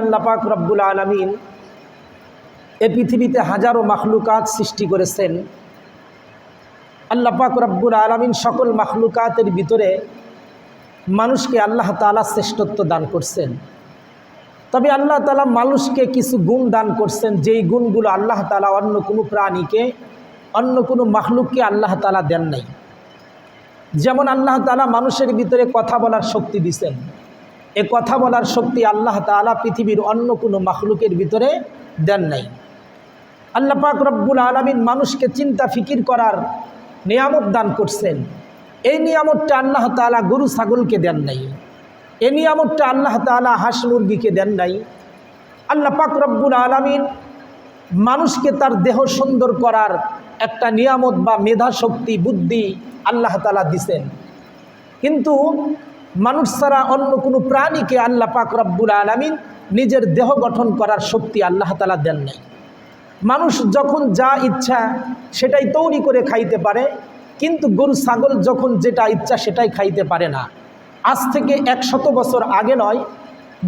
আল্লাহ পাক রব্বুল আলামিন এই পৃথিবীতে হাজারো মাখলুকাত সৃষ্টি করেছেন। আল্লাহ পাক রব্বুল আলামিন সকল মাখলুকাতের ভিতরে মানুষকে আল্লাহ তাআলা শ্রেষ্ঠত্ব দান করছেন। তবে আল্লাহ তাআলা মানুষকে কিছু গুণ দান করছেন, যেই গুণগুলো আল্লাহ তাআলা অন্য কোনো প্রাণীকে, অন্য কোনো মাখলুককে আল্লাহ তাআলা দেন নাই। যেমন আল্লাহ তাআলা মানুষের ভিতরে কথা বলার শক্তি দিয়েছেন। এ কথা বলার শক্তি আল্লাহ তাআলা পৃথিবীর অন্য কোনো মাখলুকের ভিতরে দেন নাই। আল্লাহ পাক রব্বুল আলামিন মানুষকে চিন্তা ফিকির করার নিয়ামত দান করছেন। এই নিয়ামতটা আল্লাহ তাআলা গরু ছাগলকে দেন নাই। এই নিয়ামতটা আল্লাহ তাআলা হাঁস মুরগিকে দেন নাই। আল্লাহ পাক রব্বুল আলামিন মানুষকে তার দেহ সুন্দর করার একটা নিয়ামত বা মেধা শক্তি বুদ্ধি আল্লাহ তাআলা দিছেন। কিন্তু মানুষ ছাড়া অন্য কোনো প্রাণীকে আল্লাহ পাক রব্বুল আলামিন নিজের দেহ গঠন করার শক্তি আল্লাহ তাআলা দেন নাই। মানুষ যখন যা ইচ্ছা সেটাই তৈরি করে খাইতে পারে, কিন্তু গরু ছাগল যখন যেটা ইচ্ছা সেটাই খাইতে পারে না। আজ থেকে 100 বছর আগে নয়,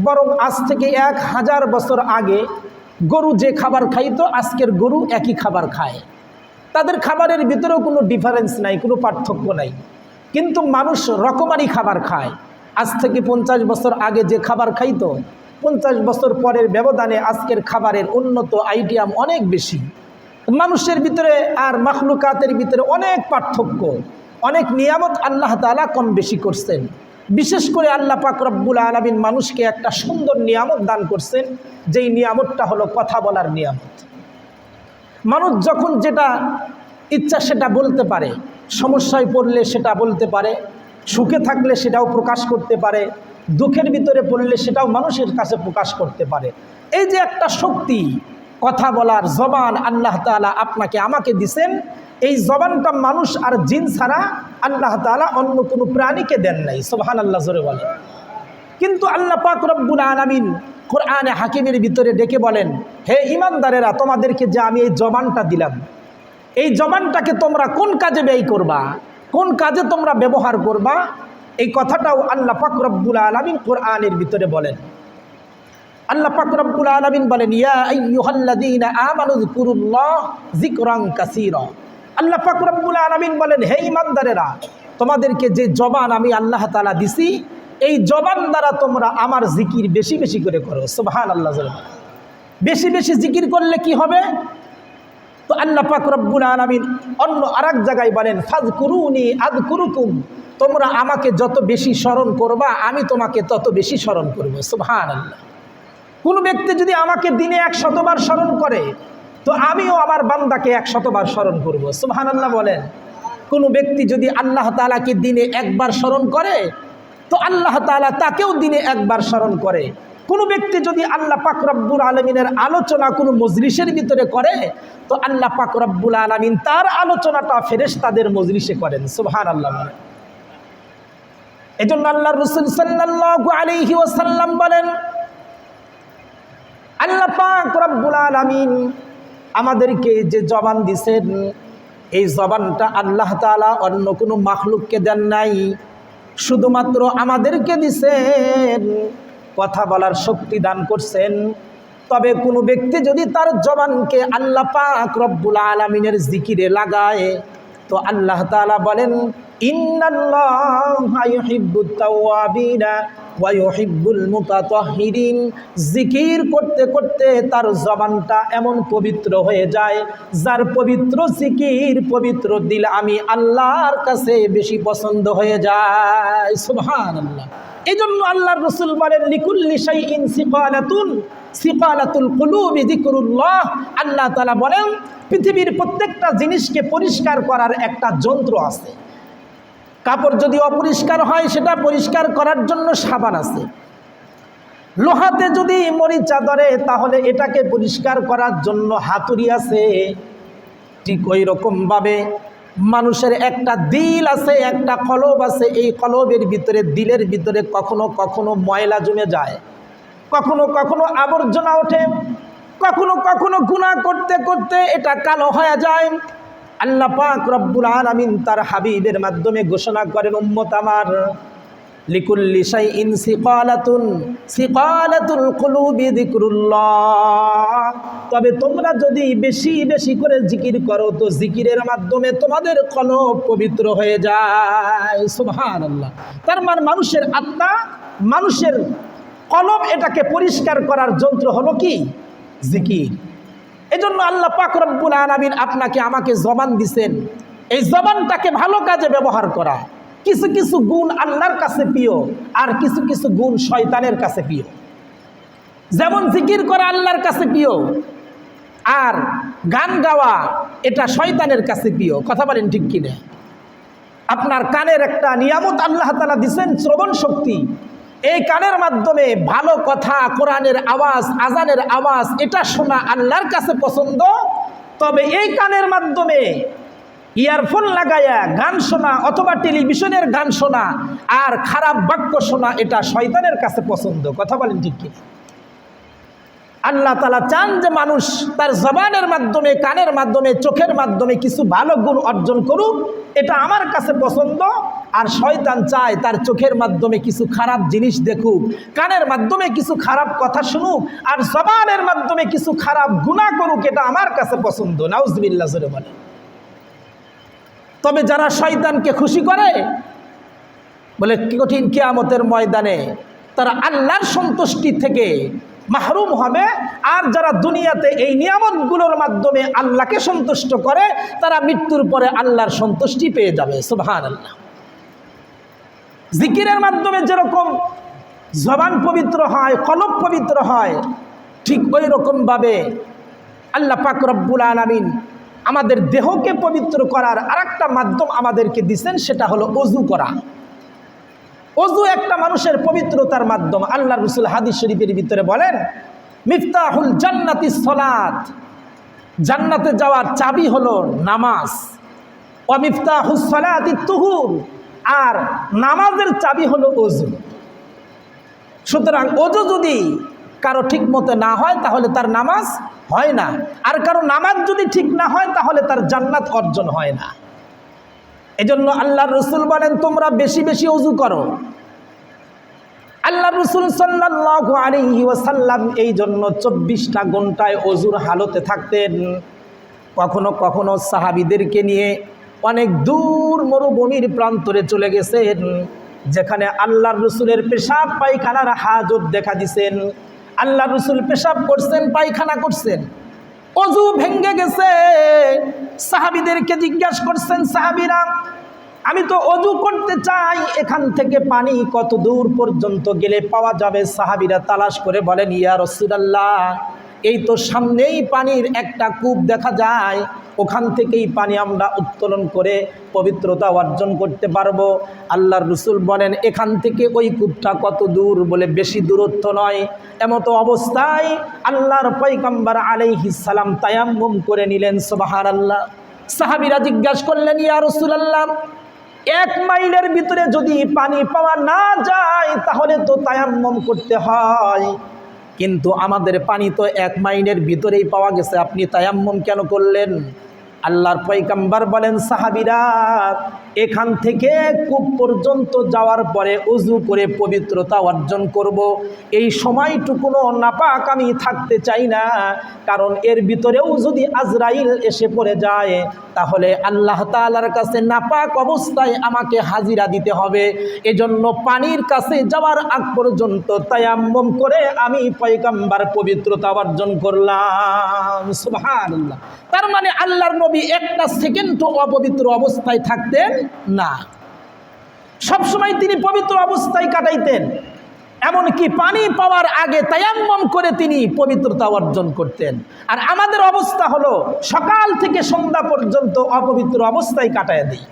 বরং আজ থেকে 1000 বছর আগে গরু যে খাবার খাইতো, আজকের গরু একই খাবার খায়। তাদের খাবারের ভিতরেও কোনো ডিফারেন্স নাই, কোনো পার্থক্য নাই। কিন্তু মানুষ রকমারি খাবার খায়। আজ থেকে 50 বছর আগে যে খাবার খাইতো, 50 বছর পরের ব্যবধানে আজকের খাবারের উন্নত আইটেম অনেক বেশি। মানুষের ভিতরে আর মাখলুকাতের ভিতরে অনেক পার্থক্য, অনেক নিয়ামত আল্লাহ তাআলা কম বেশি করছেন। বিশেষ করে আল্লাহ পাক রব্বুল আলামিন মানুষকে একটা সুন্দর নিয়ামত দান করছেন, যেই নিয়ামতটা হলো কথা বলার নিয়ামত। মানুষ যখন যেটা ইচ্ছা সেটা বলতে পারে, সমস্যায় পড়লে সেটা বলতে পারে, সুখে থাকলে সেটাও প্রকাশ করতে পারে, দুঃখের ভিতরে পড়লে সেটাও মানুষের কাছে প্রকাশ করতে পারে। এই যে একটা শক্তি, কথা বলার জবান আল্লাহ তাআলা আপনাকে আমাকে দিছেন, এই জবানটা মানুষ আর জিন ছাড়া আল্লাহ তাআলা অন্য কোনো প্রাণীকে দেন নাই। সুবহানাল্লাহ জোরে বলেন। কিন্তু আল্লাহ পাক রব্বুল আলামিন কোরআনে হাকিমের ভিতরে ডেকে বলেন, হে ঈমানদারেরা, তোমাদেরকে যে আমি এই জবানটা দিলাম, এই জবানটাকে তোমরা কোন কাজে ব্যয় করবা, কোন কাজে তোমরা ব্যবহার করবা, এই কথাটাও আল্লাহ পাক রব্বুল আলামিন কোরআনের ভিতরে বলেন। আল্লাহ পাক রব্বুল আলামিন বলেন, ইয়া আইয়ুহাল্লাযীনা আমানু যিকুরুল্লাহ যিকরান কাসীরা। আল্লাহ পাক রব্বুল আলামিন বলেন, হে ঈমানদারেরা, তোমাদেরকে যে জবান আমি আল্লাহ তাআলা দিছি, এই জবান দ্বারা তোমরা আমার জিকির বেশি বেশি করে করো। সুবহানাল্লাহ। বেশি বেশি জিকির করলে কি হবে? তো আল্লাহ পাক রব্বুল আলামিন অন্য আরেক জায়গায় বলেন, ফাযকুরুনি আযকুরুকুম, তোমরা আমাকে যত বেশি স্মরণ করবা আমি তোমাকে তত বেশি স্মরণ করব। সুবহানাল্লাহ। কোনো ব্যক্তি যদি আমাকে দিনে 100 বার স্মরণ করে, তো আমিও আমার বান্দাকে 100 বার স্মরণ করব। সুবহানাল্লাহ বলেন। কোনো ব্যক্তি যদি আল্লাহ তাআলাকে দিনে একবার স্মরণ করে, তো আল্লাহ তাআলা তাকেও দিনে একবার স্মরণ করে। কোনো ব্যক্তি যদি আল্লাহ পাক রব্বুল আলামিনের আলোচনা কোনো মজলিসের ভিতরে করে, তো আল্লাহ পাক রব্বুল আলামিন তার আলোচনাটা ফেরেশতাদের মজলিসে করেন। সুবহানাল্লাহ। এজন্য আল্লাহর রাসূল সাল্লাল্লাহু আলাইহি ওয়াসাল্লাম বলেন, আল্লাহ পাক রব্বুল আলামিন আমাদেরকে যে জবান দিয়েছেন, এই জবানটা আল্লাহ তাআলা অন্য কোনো মাখলুককে দেন নাই, শুধুমাত্র আমাদেরকে দিয়েছেন। কথা বলার শক্তি দান করছেন। তবে কোনো ব্যক্তি যদি তার জবানকে আল্লাহ পাক রব্বুল আলামিনের জিকিরে লাগায়, তো আল্লাহ তাআলা বলেন, ইন্নাল্লাহা ইউহিব্বুত তাওয়াবিনা ওয়া ইউহিব্বুল মুতাতাহহিরিন। জিকির করতে করতে তার জবানটা এমন পবিত্র হয়ে যায়, যার পবিত্র জিকির, পবিত্র দিল আমি আল্লাহর কাছে বেশি পছন্দ হয়ে যায়। সুবহানাল্লাহ। এই জন্য আল্লাহর রাসূল বলেন, লিকুল্লি শাইইন সিকালাতুন, সিকালাতুল কুলুবি যিকরুল্লাহ। আল্লাহ তাআলা বলেন, পৃথিবীর প্রত্যেকটা জিনিসকে পরিষ্কার করার একটা যন্ত্র আছে। কাপড় যদি অপরিষ্কার হয়, সেটা পরিষ্কার করার জন্য সাবান আছে। লোহাতে যদি মরিচা ধরে, তাহলে এটাকে পরিষ্কার করার জন্য হাতুড়ি আছে। ঠিক ওই রকমভাবে মানুষের একটা দিল আছে, একটা কলব আছে। এই কলবের ভিতরে, দিলের ভিতরে কখনো কখনো ময়লা জমে যায়, কখনো কখনো আবর্জনা ওঠে, কখনো কখনো গুনাহ করতে করতে এটা কালো হয়ে যায়। আল্লাহ পাক রব্বুল আলামিন তার হাবিবের মাধ্যমে ঘোষণা করেন, উম্মত আমার, লিকুল্লি শাইইন সিকালাতুল কুলুবি যিকরুল্লাহ। তবে তোমরা যদি বেশি বেশি করে জিকির করো তো জিকিরের মাধ্যমে তোমাদের কলব পবিত্র হয়ে যায়। সুবহানাল্লাহ। তার মানে মানুষের আত্মা, মানুষের কলব, এটাকে পরিষ্কার করার যন্ত্র হলো কি? জিকির। এজন্য আল্লাহ পাক রব্বুল আলামিন আপনাকে আমাকে জবান দিছেন, এই জবানটাকে ভালো কাজে ব্যবহার করা। কিছু কিছু গুণ আল্লাহর কাছে প্রিয়, আর কিছু কিছু গুণ শয়তানের কাছে প্রিয়। যেমন জিকির করা আল্লাহর কাছে প্রিয়, আর গান গাওয়া এটা শয়তানের কাছে প্রিয়। কথা বলেন ঠিক কিনা? আপনার কানের একটা নিয়ামত আল্লাহ তাআলা দিয়েছেন, শ্রবণ শক্তি। এই কানের মাধ্যমে ভালো কথা, কোরআনের আওয়াজ, আজানের আওয়াজ, এটা শোনা আল্লাহর কাছে পছন্দ। তবে এই কানের মাধ্যমে ইয়ারফোন লাগায়া গান শোনা অথবা টেলিভিশনের গান শোনা আর খারাপ বাক্য শোনা এটা শয়তানের কাছে পছন্দ। কথা বলেন ঠিক কি? আল্লাহ তাআলা চান যে মানুষ তার জবানের মাধ্যমে, কানের মাধ্যমে, চোখের মাধ্যমে কিছু ভালো গুণ অর্জন করুক, এটা আমার কাছে পছন্দ। আর শয়তান চায় তার চোখের মাধ্যমে কিছু খারাপ জিনিস দেখুক, কানের মাধ্যমে কিছু খারাপ কথা শুনুক, আর জবানের মাধ্যমে কিছু খারাপ গুনাহ করুক, এটা আমার কাছে পছন্দ। নাউজুবিল্লাহ জোরে বলে। তবে যারা শয়তানকে খুশি করে, বলে কঠিন কিয়ামতের ময়দানে তারা আল্লাহর সন্তুষ্টি থেকে মাহরুম হবে। আর যারা দুনিয়াতে এই নিয়ামতগুলোর মাধ্যমে আল্লাহকে সন্তুষ্ট করে, তারা মৃত্যুর পরে আল্লাহর সন্তুষ্টি পেয়ে যাবে। সুবহানাল্লাহ। জিকিরের মাধ্যমে যেরকম জবান পবিত্র হয়, কলব পবিত্র হয়, ঠিক ওই রকমভাবে আল্লাহ পাক রব্বুল আলামিন আমাদের দেহকে পবিত্র করার আরেকটা মাধ্যম আমাদেরকে দিয়েছেন, সেটা হলো ওযু করা। ওযু একটা মানুষের পবিত্রতার মাধ্যম। আল্লাহ রাসূল হাদিস শরীফের ভিতরে বলেন, মিফতাহুল জান্নাতিস সালাত, জান্নাতে যাওয়ার চাবি হলো নামাজ। ওয়া মিফতাহুস সালাতিত তুহুর, আর নামাজের চাবি হলো ওযু। সুতরাং ওযু যদি কারো ঠিক মতো না হয় তাহলে তার নামাজ হয় না, আর কারো নামাজ যদি ঠিক না হয় তাহলে তার জান্নাত অর্জন হয় না। এজন্য আল্লাহর রাসূল বলেন, তোমরা বেশি বেশি ওযু করো। আল্লাহর রাসূল সাল্লাল্লাহু আলাইহি ওয়াসাল্লাম এই জন্য 24টা ঘন্টায় ওযুর হালতে থাকতেন। কখনো কখনো সাহাবীদেরকে নিয়ে অনেক দূর মরুভূমির প্রান্তরে চলে গেছেন, যেখানে আল্লাহর রাসূলের পেশাব পায়খানার হাজত দেখা দিয়েছেন। আল্লাহর রাসূল পেশাব করছেন, পায়খানা করছেন, ওযু ভেঙে গেছে। সাহাবীদেরকে জিজ্ঞাসা করছেন, সাহাবীরা আমি তো ওযু করতে চাই, এখান থেকে পানি কত দূর পর্যন্ত গেলে পাওয়া যাবে? সাহাবীরা তালাশ করে বলেন, ইয়া রাসূলুল্লাহ, এই তো সামনেই পানির একটা কূপ দেখা যায়, ওখান থেকেই পানি আমরা উত্তোলন করে পবিত্রতা অর্জন করতে পারবো। আল্লাহর রাসূল বলেন, এখান থেকে ওই কূপটা কত দূর? বলে বেশি দূরত্ব নয়। এমতো অবস্থায় আল্লাহর পয়গম্বর আলাইহিস সালাম তায়াম্মুম করে নিলেন। সুবহানাল্লাহ। সাহাবীরা জিজ্ঞাসা করলেন, ইয়া রাসূলুল্লাহ, 1 মাইলের ভিতরে যদি পানি পাওয়া না যায় তাহলে তো তায়াম্মুম করতে হয়, কিন্তু আমাদের পানি তো 1 মাইলের ভিতরেই পাওয়া গেছে, আপনি তায়াম্মুম কেন করলেন? আল্লাহর পয়গম্বর বলেন, সাহাবীরা এখান থেকে কূপ পর্যন্ত যাওয়ার পরে ওযু করে পবিত্রতা অর্জন করব, এই সময়টুকুনো নাপাক আমি থাকতে চাই না, কারণ এর ভিতরেও যদি আজরাইল এসে পড়ে যায় তাহলে আল্লাহ তাআলার কাছে নাপাক অবস্থায় আমাকে হাজিরা দিতে হবে। এজন্য পানির কাছে যাওয়ার আগ পর্যন্ত তায়াম্মুম করে আমি পয়গম্বর পবিত্রতা অর্জন করলাম। সুবহানাল্লাহ। তার মানে আল্লাহর নবী একটা সেকেন্ডও অপবিত্র অবস্থায় থাকতেন না, সবসময় তিনি পবিত্র অবস্থায় কাটাইতেন। এমনকি পানি পাওয়ার আগে তায়াম্মুম করে তিনি পবিত্রতা অর্জন করতেন। আর আমাদের অবস্থা হলো সকাল থেকে সন্ধ্যা পর্যন্ত অপবিত্র অবস্থায় কাটায় দিই।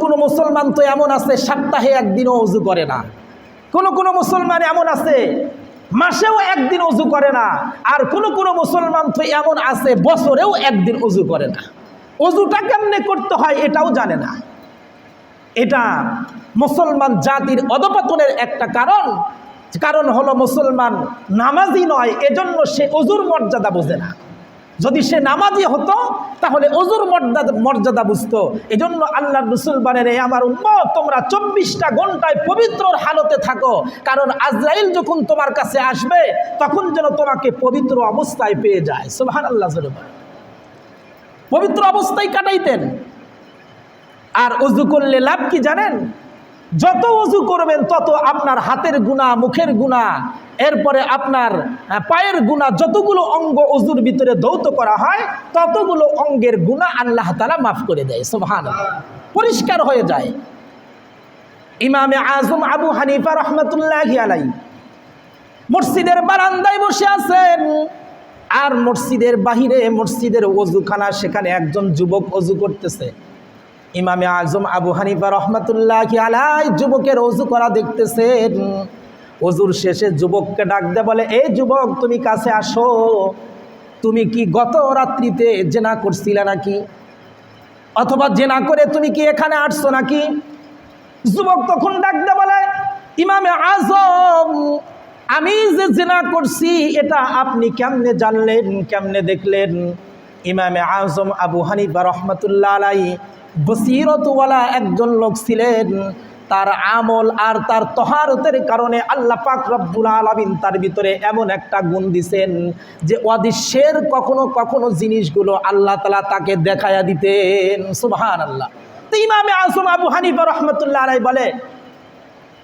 কোনো মুসলমান তো এমন আছে সপ্তাহে একদিনও ওযু করে না, কোনো মুসলমান এমন আছে মাসেও একদিন ওযু করে না, আর কোনো মুসলমান তো এমন আছে বছরেও একদিন ওযু করে না। ওযুটা কেমনে করতে হয় এটাও জানে না। এটা মুসলমান জাতির অধঃপতনের একটা কারণ হলো মুসলমান নামাজি নয়, এজন্য সে ওযুর মর্যাদা বোঝে না। যদি সে নামাজি হতো তাহলে ওযুর মর্যাদা বুঝতো। এজন্য আল্লাহর রাসূল বলেন, রে আমার উম্মত, তোমরা 24টা ঘন্টায় পবিত্রর হালতে থাকো, কারণ আজরাইল যখন তোমার কাছে আসবে তখন যেন তোমাকে পবিত্র অবস্থায় পেয়ে যায়। সুবহানাল্লাহ। পবিত্র অবস্থায় কাটাইতেন। আর ওযু করলে লাভ কি জানেন? যত ওযু করবেন তত আপনার হাতের গুনাহ, মুখের গুনাহ, এরপরে আপনার পায়ের গুনাহ, যতগুলো অঙ্গ ওযুর ভিতরে ধৌত করা হয় ততগুলো অঙ্গের গুনাহ আল্লাহ তাআলা মাফ করে দেয়। সুবহানাল্লাহ, পরিষ্কার হয়ে যায়। ইমামে আজম আবু হানিফা রহমাতুল্লাহি আলাইহি মসজিদের বারান্দায় বসে আছেন, আর মসজিদের বাহিরে মসজিদের ওযুখানা, সেখানে একজন যুবক ওযু করতেছে। ইমামে আজম আবু হানিফা রহমাতুল্লাহি আলাইহি যুবকের ওযু করা দেখতেছেন। ওযুর শেষে যুবককে ডাক দিয়ে বলে, এই যুবক, তুমি কাছে আসো। তুমি কি গত রাত্রিতে জেনা করছিলে নাকি? অথবা জেনা করে তুমি কি এখানে আসছো নাকি? যুবক তখন ডাক দিয়ে বলে, ইমামে আজম, আমি যে জেনা করছি এটা আপনি কেমনে জানলেন, কেমনে দেখলেন? ইমামে আজম আবু হানিফা রহমাতুল্লাহ আলাইহি বসিরতওয়ালা একজন লোক ছিলেন। তার আমল আর তার তহারতের কারণে আল্লাহ পাক রব্বুল আলামিন তার ভিতরে এমন একটা গুণ দিছেন যে অদৃশ্যের কখনো কখনো জিনিসগুলো আল্লাহ তাআলা তাকে দেখায়া দিতেন। সুবহানাল্লাহ। তো ইমামে আজম আবু হানিফা রহমাতুল্লাহ আলাইহি বলে,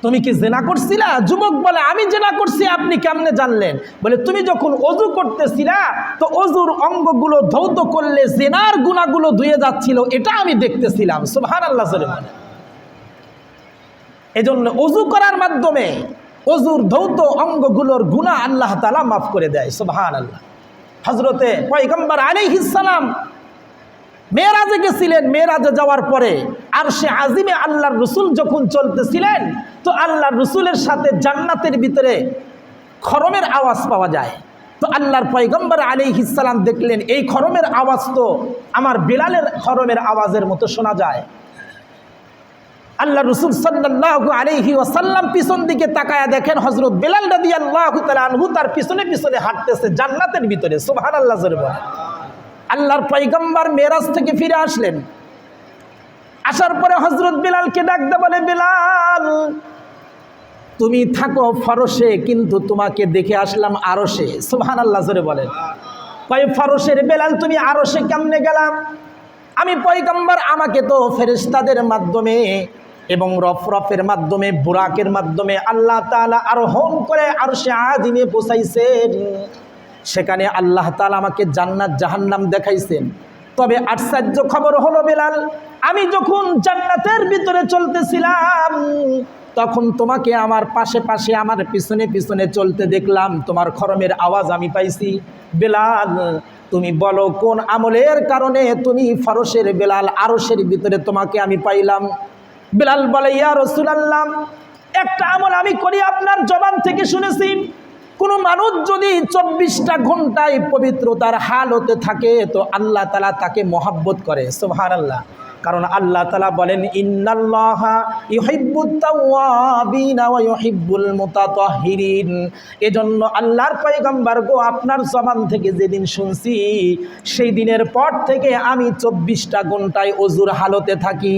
তুমি কি জেনা করছিলা? যুবক বলে, আমি জেনা করছি, আপনি কেমনে জানলেন? বলে, তুমি যখন ওযু করতেছিলা তো ওযুর অঙ্গগুলো ধৌত করলে জেনার গুনাহগুলো ধুয়ে যাচ্ছিল, এটা আমি দেখতেছিলাম। সুবহানাল্লাহ। এজন্য ওযু করার মাধ্যমে ওযুর ধৌত অঙ্গগুলোর গুনাহ আল্লাহ তাআলা মাফ করে দেয়। সুবহানাল্লাহ। হযরতে পয়গম্বর আলাইহিস সালাম মেরাজে গেছিলেন। মেরাজে যাওয়ার পরে আরশে আজিমে আল্লাহর রাসূল যখন চলতেছিলেন তো আল্লাহর রাসূলের সাথে জান্নাতের ভিতরে খরমের আওয়াজ পাওয়া যায়। তো আল্লাহর পয়গম্বর আলাইহিস সালাম দেখলেন, এই খরমের আওয়াজ তো আমার বেলালের খরমের আওয়াজের মতো শোনা যায়। আল্লাহ রাসূল সাল্লাল্লাহু আলাইহি ওয়াসাল্লাম পিছন দিকে তাকায়া দেখেন হযরত বেলাল রাদিয়াল্লাহু তাআলা আনহু তার পিছনে পিছনে হাঁটতেছে জান্নাতের ভিতরে। সুবহানাল্লাহ। আল্লাহর পয়গম্বর মেরাজ থেকে ফিরে আসলেন। আসার পরে হযরত বেলালকে ডাক দিয়ে বলে, বেলাল, তুমি থাকো ফরশে, কিন্তু তোমাকে দেখে আসলাম আরশে। সুবহানাল্লাহ জোরে বলেন। কয়, ফরশের বেলাল, তুমি আরশে কেমনে গেলাম? আমি পয়গম্বর, আমাকে তো ফেরেশতাদের মাধ্যমে এবং রফরফের মাধ্যমে, বুরাকের মাধ্যমে আল্লাহ তাআলা আরোহণ করে আরশে আজিমে পৌঁছাইছেন। সেখানে আল্লাহ তাআলা আমাকে জান্নাত জাহান্নাম দেখাইছেন। তবে আশ্চর্য খবর হলো বেলাল, আমি যখন জান্নাতের ভিতরে চলতেছিলাম তখন তোমাকে আমার পাশে পাশে, আমার পিছনে পিছনে চলতে দেখলাম, তোমার খরমের আওয়াজ আমি পাইছি। বেলাল, তুমি বলো কোন আমলের কারণে তুমি ফরশের বেলাল, আরশের ভিতরে তোমাকে আমি পাইলাম? বেলাল বলে, ইয়া রাসূলুল্লাহ, একটা আমল আমি করি, আপনার জবান থেকে শুনেছি, কোনো মানুষ যদি 24টা ঘন্টায় পবিত্রতার হালতে থাকে তো আল্লাহ তাআলা তাকে মহব্বত করে। সুবহানাল্লাহ। কারণ আল্লাহ তাআলা বলেন, ইন্নাল্লাহা ইউহিব্বুত তাওয়াবিনা ওয়া ইউহিব্বুল মুতাতাহহিরিন। এজন্য আল্লাহর পয়গম্বর গো, আপনার জবান থেকে যেদিন শুনছি সেই দিনের পর থেকে আমি 24টা ঘন্টায় ওযুর হালতে থাকি।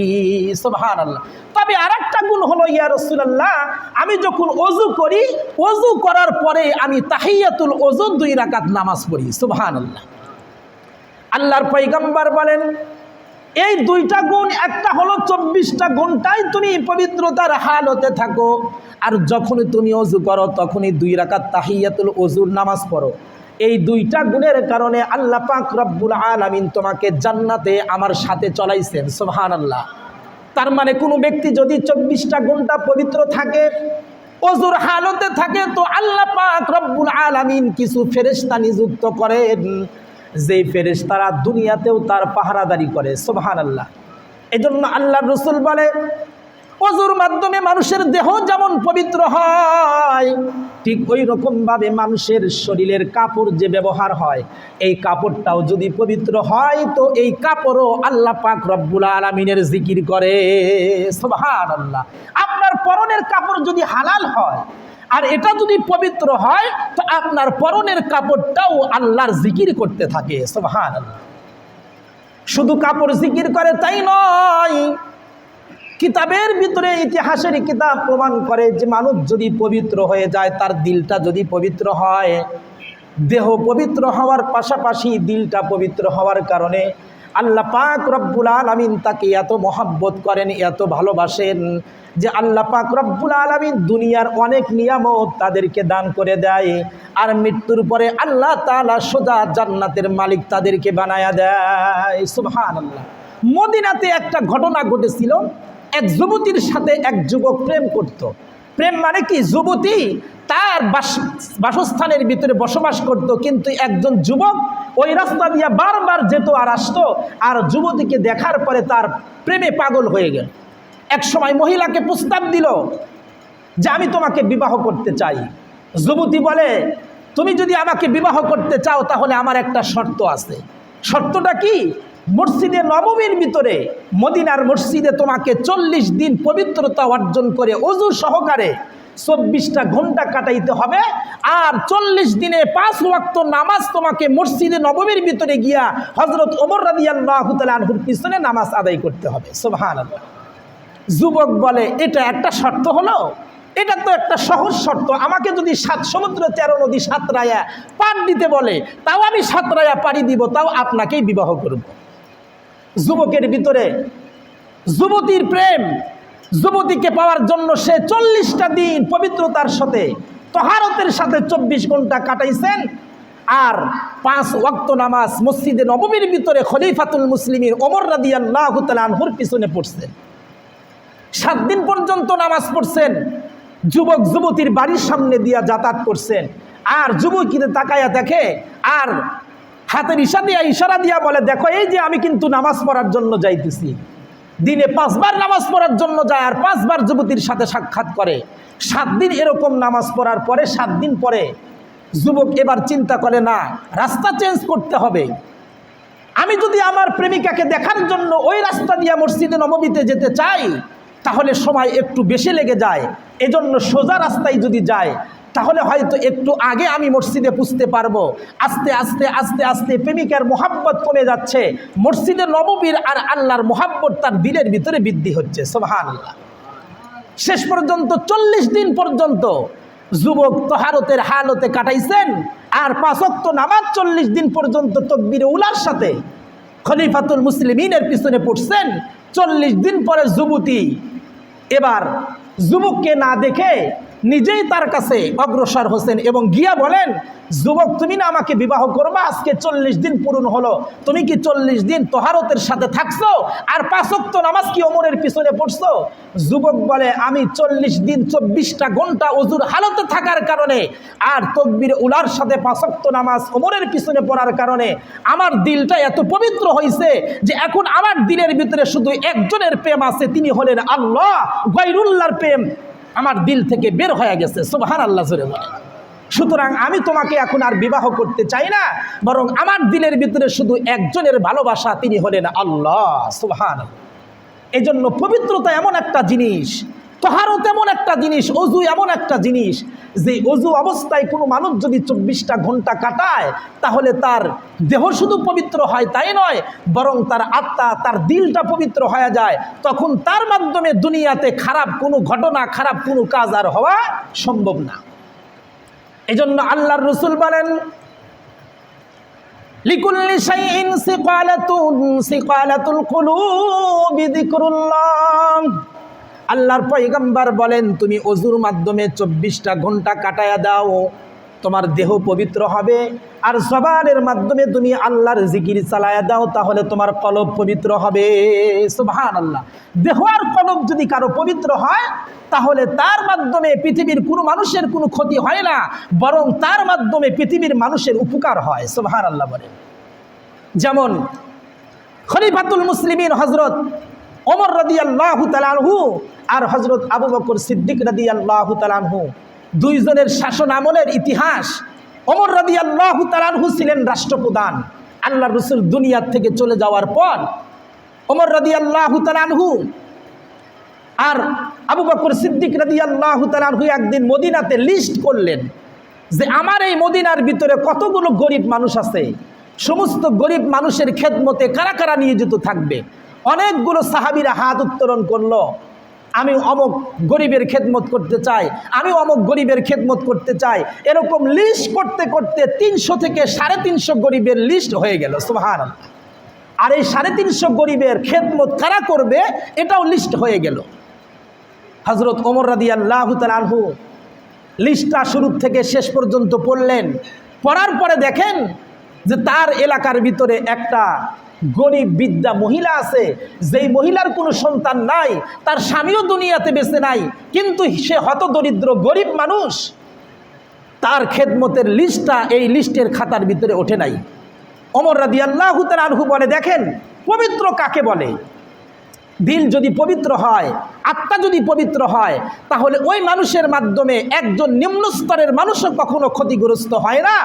সুবহানাল্লাহ। তবে আরেকটা গুণ হলো, ইয়া রাসূলুল্লাহ, আমি যখন ওযু করি, ওযু করার পরে আমি তাহিয়াতুল ওযু 2 রাকাত নামাজ পড়ি। সুবহানাল্লাহ। আল্লাহর পয়গম্বর বলেন, এই 2টা গুণ, একটা হলো 24টা ঘন্টায় তুমি পবিত্রতার হালতে থাকো, আর যখনই তুমি ওযু করো তখনই 2 রাকাত তাহিয়াতুল ওযুর নামাজ পড়ো। এই 2টা গুণের কারণে আল্লাহ পাক রব্বুল আলামিন তোমাকে জান্নাতে আমার সাথে চলাইছেন। সুবহানাল্লাহ। তার মানে কোনো ব্যক্তি যদি 24টা ঘন্টা পবিত্র থাকে, ওযুর হালতে থাকে, তো আল্লাহ পাক রব্বুল আলামিন কিছু ফেরেশতা নিযুক্ত করেন, যেই ফেরেশতারা দুনিয়াতেও তার পাহারাদারি করে। সুবহানাল্লাহ। এজন্য আল্লাহর রাসূল বলে, ওযুর মাধ্যমে মানুষের দেহ যেমন পবিত্র হয়, ঠিক ওই রকমভাবে মানুষের শরীরের কাপড় যে ব্যবহার হয়, এই কাপড়টাও যদি পবিত্র হয় তো এই কাপড়ও আল্লাহ পাক রব্বুল আলামিনের জিকির করে। সুবহানাল্লাহ। আপনার পরনের কাপড় যদি হালাল হয়, আর এটা যদি পবিত্র হয় তো আপনার পরনের কাপড়টাও আল্লাহর জিকির করতে থাকে। সুবহানাল্লাহ। শুধু কাপড় জিকির করে তাই নয়, কিতাবের ভিতরে ইতিহাসের কিতাব প্রমাণ করে যে মানুষ যদি পবিত্র হয়ে যায়, তার দিলটা যদি পবিত্র হয়, দেহ পবিত্র হওয়ার পাশাপাশি দিলটা পবিত্র হওয়ার কারণে আল্লাহ পাক রব্বুল আলামিন তাকে এত মহব্বত করেন, এত ভালোবাসেন যে আল্লাহ পাক রব্বুল আলামিন দুনিয়ার অনেক নিয়ামত তাদেরকে দান করে দেয়, আর মৃত্যুর পরে আল্লাহ তাআলা সোজা জান্নাতের মালিক তাদেরকে বানায়া দেয়। সুবহানাল্লাহ। মদিনাতে একটা ঘটনা ঘটেছিল। এক যুবতীর সাথে এক যুবক প্রেম করত। প্রেম মানে কি, যুবতী তার বাসস্থানের ভিতরে বসবাস করত, কিন্তু একজন যুবক ওই রাস্তা দিয়ে বারবার যেত আর আসতো, আর যুবতীকে দেখার পরে তার প্রেমে পাগল হয়ে গেল। এক সময় মহিলাকে প্রস্তাব দিল যে আমি তোমাকে বিবাহ করতে চাই। যুবতী বলে, তুমি যদি আমাকে বিবাহ করতে চাও তাহলে আমার একটা শর্ত আছে। শর্তটা কি? মসজিদে নববীর ভিতরে, মদিনার মসজিদে তোমাকে 40 দিন পবিত্রতা অর্জন করে ওযু সহকারে 24টা ঘন্টা কাটাইতে হবে, আর 40 দিনে 5 ওয়াক্ত নামাজ তোমাকে মসজিদে নববীর ভিতরে গিয়া হযরত ওমর রাদিয়াল্লাহু তাআলা আনহুর পিছনে নামাজ আদায় করতে হবে। সুবহানাল্লাহ। যুবক বলে, এটা একটা শর্ত হলো? এটা তো একটা সহজ শর্ত। আমাকে যদি 7 সমুদ্র 13 নদী সাতরায়া পার দিতে বলে, তাও আমি সাতরায়া পাড়ি দিব, তাও আপনাকেই বিবাহ করব। যুবকের ভিতরে যুবতীর প্রেম, যুবতীকে পাওয়ার জন্য সে 40টা দিন পবিত্রতার সাথে তহারতের সাথে 24 ঘন্টা কাটাইছেন, আর 5 ওয়াক্ত নামাজ মসজিদে নববীর ভিতরে খলিফাতুল মুসলিমিন ওমর রাদিয়াল্লাহু তাআলা আনহুর পিছনে পড়ছেন। 7 দিন পর্যন্ত নামাজ পড়ছেন। যুবক যুবতীর বাড়ির সামনে দিয়া যাতায়াত করছেন, আর যুবতীকে তাকায়া দেখে আর হাতের ইশারা দিয়া বলে, দেখো এই যে আমি কিন্তু নামাজ পড়ার জন্য যাইতেছি। দিনে 5 বার নামাজ পড়ার জন্য যায়, আর 5 বার যুবতীর সাথে সাক্ষাৎ করে। 7 দিন এরকম নামাজ পড়ার পরে 7 দিন পরে যুবক এবার চিন্তা করে, না, রাস্তা চেঞ্জ করতে হবে। আমি যদি আমার প্রেমিকাকে দেখার জন্য ওই রাস্তা দিয়ে মসজিদে নববীতে যেতে চাই তাহলে সময় একটু বেশি লেগে যায়। এজন্য সোজা রাস্তায় যদি যায় তাহলে হয়তো একটু আগে আমি মসজিদে পুজতে পারবো। আস্তে আস্তে আস্তে আস্তে প্রেমিকার মোহাব্বত কমে যাচ্ছে, মসজিদে নববীর আর আল্লাহর মোহাব্বত তার দিলের ভিতরে বৃদ্ধি হচ্ছে। সুবহানাল্লাহ। শেষ পর্যন্ত 40 দিন পর্যন্ত যুবক তহারতের হালতে কাটাইছেন, আর 5 ওয়াক্ত নামাজ 40 দিন পর্যন্ত তাকবীরে উলার সাথে খলিফাতুল মুসলিমিনের পিছনে পড়ছেন। 40 দিন পরে যুবতী এবার যুবককে না দেখে নিজেই তার কাছে অগ্রসর হোসেন এবং গিয়া বলেন, যুবক তুমি না আমাকে বিবাহ করবা, আজকে 40 দিন পূরণ হলো, তুমি কি 40 দিন তহারতের সাথে থাকছো আর 5 ওয়াক্ত নামাজ কি ওমরের পিছনে পড়ছো? যুবক বলে, আমি 40 দিন 24টা ঘন্টা ওযুর হালতে থাকার কারণে আর তাকবীরে উলার সাথে 5 ওয়াক্ত নামাজ ওমরের পিছনে পড়ার কারণে আমার দিলটা এত পবিত্র হয়েছে যে এখন আমার দিলের ভিতরে শুধু একজনের প্রেম আছে, তিনি হলেন আল্লাহ। গায়রুল্লাহর প্রেম আমার দিল থেকে বের হয়ে গেছে। সুবহানাল্লাহ জোরে বলে। সুতরাং আমি তোমাকে এখন আর বিবাহ করতে চাই না, বরং আমার দিলের ভিতরে শুধু একজনের ভালোবাসা, তিনি হলেন আল্লাহ। সুবহানাল্লাহ। এই জন্য পবিত্রতা এমন একটা জিনিস, তহারত এমন একটা জিনিস, অজু এমন একটা জিনিস যে অজু অবস্থায় কোনো মানুষ যদি 24টা ঘন্টা কাটায় তাহলে তার দেহ শুধু পবিত্র হয় তাই নয়, বরং তার আত্মা, তার দিলটা পবিত্র হয়ে যায়। তখন তার মাধ্যমে দুনিয়াতে খারাপ কোনো ঘটনা, খারাপ কোনো কাজ আর হওয়া সম্ভব না। এজন্য আল্লাহর রাসূল বলেন, লিকুল্লি শাইইন সিকালাতুল কুলুবি যিকরুল্লাহ। আল্লাহর পয়গম্বর বলেন, তুমি ওযুর মাধ্যমে 24টা ঘন্টা কাটায়া দাও, তোমার দেহ পবিত্র হবে। আর জবানের মাধ্যমে তুমি আল্লাহর জিকির চালায়া দাও, তাহলে তোমার কলব পবিত্র হবে। সুবহানাল্লাহ। দেহ আর কলব যদি কারো পবিত্র হয় তাহলে তার মাধ্যমে পৃথিবীর কোনো মানুষের কোনো ক্ষতি হয় না, বরং তার মাধ্যমে পৃথিবীর মানুষের উপকার হয়। সুবহানাল্লাহ বলেন। যেমন খলিফাতুল মুসলিমিন হযরত ওমর রাদিয়াল্লাহু তাআলা আনহু আর হযরত আবু বকর সিদ্দিক রাদিয়াল্লাহু তাআলা আনহু, দুইজনের শাসন আমলের ইতিহাস। ওমর রাদিয়াল্লাহু তাআলা আনহু ছিলেন রাষ্ট্রপ্রধান। আল্লাহর রাসূল দুনিয়া থেকে চলে যাওয়ার পর ওমর রাদিয়াল্লাহু তাআলা আনহু আর আবু বকর সিদ্দিক রাদিয়াল্লাহু তাআলা আনহু একদিন মদিনাতে লিস্ট করলেন যে আমার এই মদিনার ভিতরে কতগুলো গরিব মানুষ আছে, সমস্ত গরিব মানুষের খেদমতে কারা কারা নিয়োজিত থাকবে। অনেকগুলো সাহাবীরা হাত উত্তোলন করলো, আমি অমুক গরিবের খেদমত করতে চাই, আমি অমুক গরিবের খেদমত করতে চাই। এরকম লিস্ট করতে করতে 300 থেকে 350 গরিবের লিস্ট হয়ে গেল। সুবহানাল্লাহ। আর এই 350 গরিবের খেদমত কারা করবে এটাও লিস্ট হয়ে গেল। হযরত ওমর রাদিয়াল্লাহু তাআলা আনহু লিস্টটা শুরু থেকে শেষ পর্যন্ত পড়লেন। পড়ার পরে দেখেন যে তার এলাকার ভিতরে একটা গরিব বৃদ্ধা মহিলা আছে, যেই মহিলার কোনো সন্তান নাই, তার স্বামীও দুনিয়াতে বেঁচে নাই, কিন্তু সে হতদরিদ্র গরিব মানুষ, তার খেদমতের লিস্টটা এই লিস্টের খাতার ভিতরে ওঠে নাই। ওমর রাদিয়াল্লাহু তাআলা আনহু বলে, দেখেন পবিত্র কাকে বলে? দিল যদি পবিত্র হয়, আত্মা যদি পবিত্র হয়, তাহলে ওই মানুষের মাধ্যমে একজন নিম্ন স্তরের মানুষও কখনো ক্ষতিগ্রস্ত হয় না।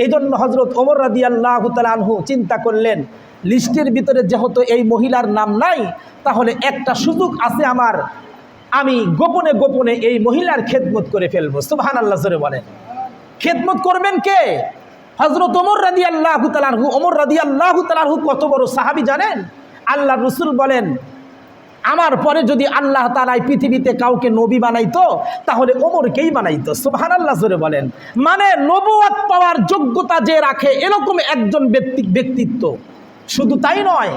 এই জন্য হযরত ওমর রাদিয়াল্লাহু তাআলা আনহু চিন্তা করলেন, লিস্টের ভিতরে যেহেতু এই মহিলার নাম নাই, তাহলে একটা সুযোগ আছে আমার, আমি গোপনে গোপনে এই মহিলার খেদমত করে ফেলবো। সুবহানাল্লাহ জোরে বলেন। খেদমত করবেন কে? হযরত ওমর রাদিয়াল্লাহু তাআলা আনহু। ওমর রাদিয়াল্লাহু তাআলা আনহু কত বড় সাহাবী জানেন? আল্লাহর রাসূল বলেন, আমার পরে যদি আল্লাহ তাআলা পৃথিবীতে কাউকে নবী বানাইতো তাহলে ওমরকেই বানাইতো। সুবহানাল্লাহ জোরে বলেন। মানে নবুয়ত পাওয়ার যোগ্যতা যে রাখে এরকম একজন ব্যক্তিত্ব। শুধু তাই নয়,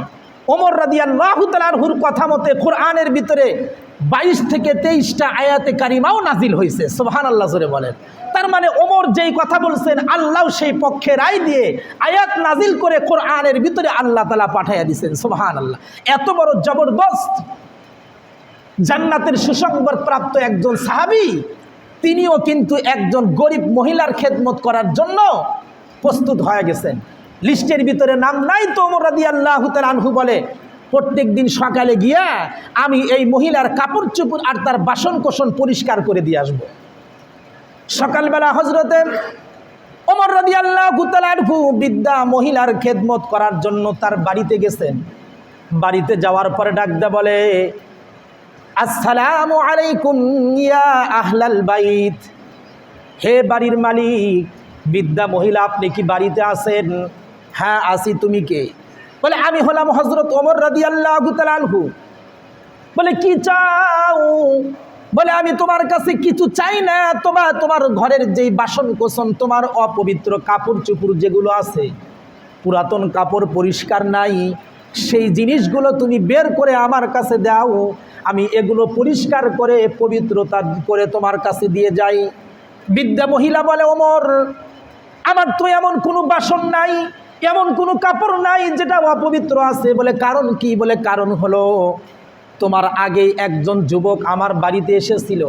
ওমর রাদিয়াল্লাহু তাআলা আনহুর কথা মতে কোরআনের ভিতরে 22 থেকে 23টা আয়াতে কারিমাও নাজিল হয়েছে। সুবহানাল্লাহ জোরে বলেন। তার মানে ওমর যেই কথা বলছেন আল্লাহ সেই পক্ষে রায় দিয়ে আয়াত নাজিল করে কোরআনের ভিতরে আল্লাহ তাআলা পাঠাইয়া দিয়েছেন। সুবহানাল্লাহ। এত বড় জবরদস্ত জান্নাতের সুসংবাদ প্রাপ্ত একজন সাহাবী, তিনিও কিন্তু একজন গরিব মহিলার খেদমত করার জন্য প্রস্তুত হয়ে গেছেন। লিস্টের ভিতরে নাম নাই তো ওমর রাদিয়াল্লাহু তাআলা আনহু বলে, প্রত্যেক দিন সকালে গিয়া আমি এই মহিলার কাপড় চোপড় আর তার বাসন কোসন পরিষ্কার করে দিয়ে আসবো। সকালবেলা হযরতে ওমর রাদিয়াল্লাহু তাআলা আনহু বৃদ্ধা মহিলার খেদমত করার জন্য তার বাড়িতে গেছেন। বাড়িতে যাওয়ার পরে ডাকদা বলে, আসসালামু আলাইকুম ইয়া আহলাল বাইত। হে বাড়ির মালিক, বৃদ্ধা মহিলা আপনি কি বাড়িতে আছেন? হ্যাঁ আসি। তুমি কে? বলে আমি হলাম হযরত ওমর রাদিয়াল্লাহু তাআলা আনহু। বলে কি চাও? বলে আমি তোমার কাছে কিছু চাই না, তোমার ঘরের যেই বাসন কোসন, তোমার অপবিত্র কাপড় চোপড় যেগুলো আছে, পুরাতন কাপড় পরিষ্কার নাই, সেই জিনিসগুলো তুমি বের করে আমার কাছে দাও, আমি এগুলো পরিষ্কার করে পবিত্রতা করে তোমার কাছে দিয়ে যাই। বৃদ্ধা মহিলা বলে, ওমর আমার তো এমন কোনো বাসন নাই, এমন কোনো কাপড় নাই যেটা অপবিত্র আছে। বলে কারণ কি? বলে কারণ হলো তোমার আগেই একজন যুবক আমার বাড়িতে এসেছিল,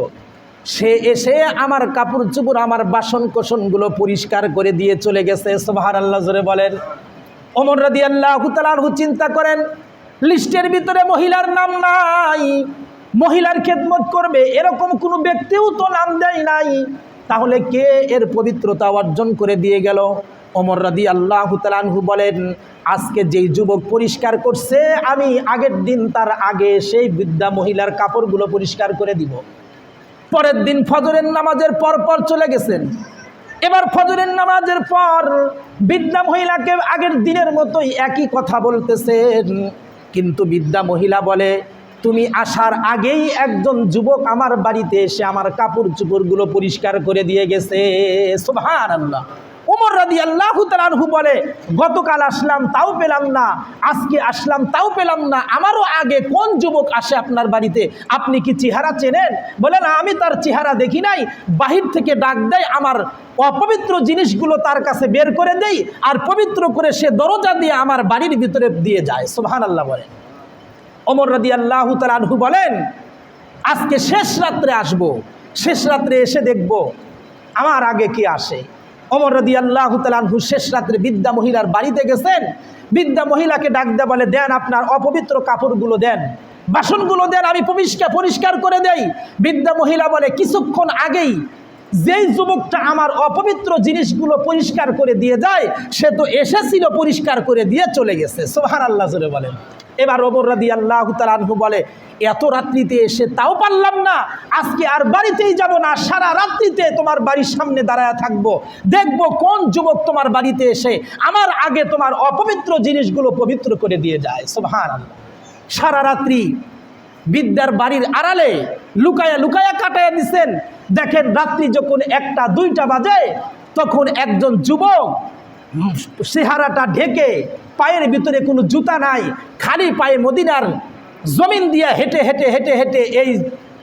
সে এসে আমার কাপড় চোপড় আমার বাসন কোসনগুলো পরিষ্কার করে দিয়ে চলে গেছে। সুবহানাল্লাহ জোরে বলেন। ওমর রাদিয়াল্লাহু তাআলা আনহু চিন্তা করেন, লিস্টের ভিতরে মহিলার নাম নাই, মহিলার খেদমত করবে এরকম কোনো ব্যক্তিও তো নাম দেয় নাই, তাহলে কে এর পবিত্রতা অর্জন করে দিয়ে গেল? ওমর রাদিয়াল্লাহু তাআলা আনহু বলেন, আজকে যেই যুবক পরিষ্কার করছে আমি আগের দিন তার আগে সেই বৃদ্ধা মহিলার কাপড়গুলো পরিষ্কার করে দিব। পরের দিন ফজরের নামাজের পর চলে গেছেন। এবার ফজরের নামাজের পর বৃদ্ধা মহিলাকে আগের দিনের মতোই একই কথা বলতেছেন, কিন্তু বৃদ্ধা মহিলা বলে, তুমি আসার আগেই একজন যুবক আমার বাড়িতে এসে আমার কাপড় চোপড়গুলো পরিষ্কার করে দিয়ে গেছে। সুবহানাল্লাহ। ওমর রাদিয়াল্লাহু তাআলা আনহু বলে, গতকাল আসলাম তাও পেলাম না, আজকে আসলাম তাও পেলাম না, আমারও আগে কোন যুবক আসে আপনার বাড়িতে? আপনি কি চেহারা চেনেন? বলে না, আমি তার চেহারা দেখি নাই, বাহির থেকে ডাক দেয়, আমার অপবিত্র জিনিসগুলো তার কাছে বের করে দেই আর পবিত্র করে সে দরজা দিয়ে আমার বাড়ির ভিতরে দিয়ে যায়। সুবহানাল্লাহ বলে। ওমর রাদিয়াল্লাহু তাআলা আনহু বলেন, আজকে শেষ রাত্রে আসব, শেষ রাত্রে এসে দেখব আমার আগে কি আসে। ওমর রাদিয়াল্লাহু তাআলা আনহু শেষ রাত্রে বৃদ্ধা মহিলার বাড়িতে গেছেন। বৃদ্ধা মহিলাকে ডাক দেয়া বলে, দেন আপনার অপবিত্র কাপড়গুলো দেন, বাসনগুলো দেন, আমি পরিষ্কার করে দেই। বৃদ্ধা মহিলা বলে, কিছুক্ষণ আগেই যেই যুবকটা আমার অপবিত্র জিনিসগুলো পরিষ্কার করে দিয়ে যায়, সে তো এসেছিল পরিষ্কার করে দিয়ে চলে গেছে। সুবহানাল্লাহ জোরে বলেন। এবার ওমর রাদিয়াল্লাহু তাআলা আনহু বলে, এত রাত্রিতে এসে তাও পারলাম না, আজকে আর বাড়িতেই যাব না, সারা রাত্রিতে তোমার বাড়ির সামনে দাঁড়ায় থাকবো, দেখব কোন যুবক তোমার বাড়িতে এসে আমার আগে তোমার অপবিত্র জিনিসগুলো পবিত্র করে দিয়ে যায়। সুবহানাল্লাহ। সারা রাত্রি বিদ্যার বাড়ির আড়ালে লুকায়া লুকায়া কাটাইয়া দিচ্ছেন। দেখেন রাত্রি যখন 1টা 2টা বাজে, তখন একজন যুবক চেহারাটা ঢেকে, পায়ের ভিতরে কোনো জুতা নাই, খালি পায়ে মদিনার জমিন দিয়া হেঁটে হেঁটে হেঁটে হেঁটে এই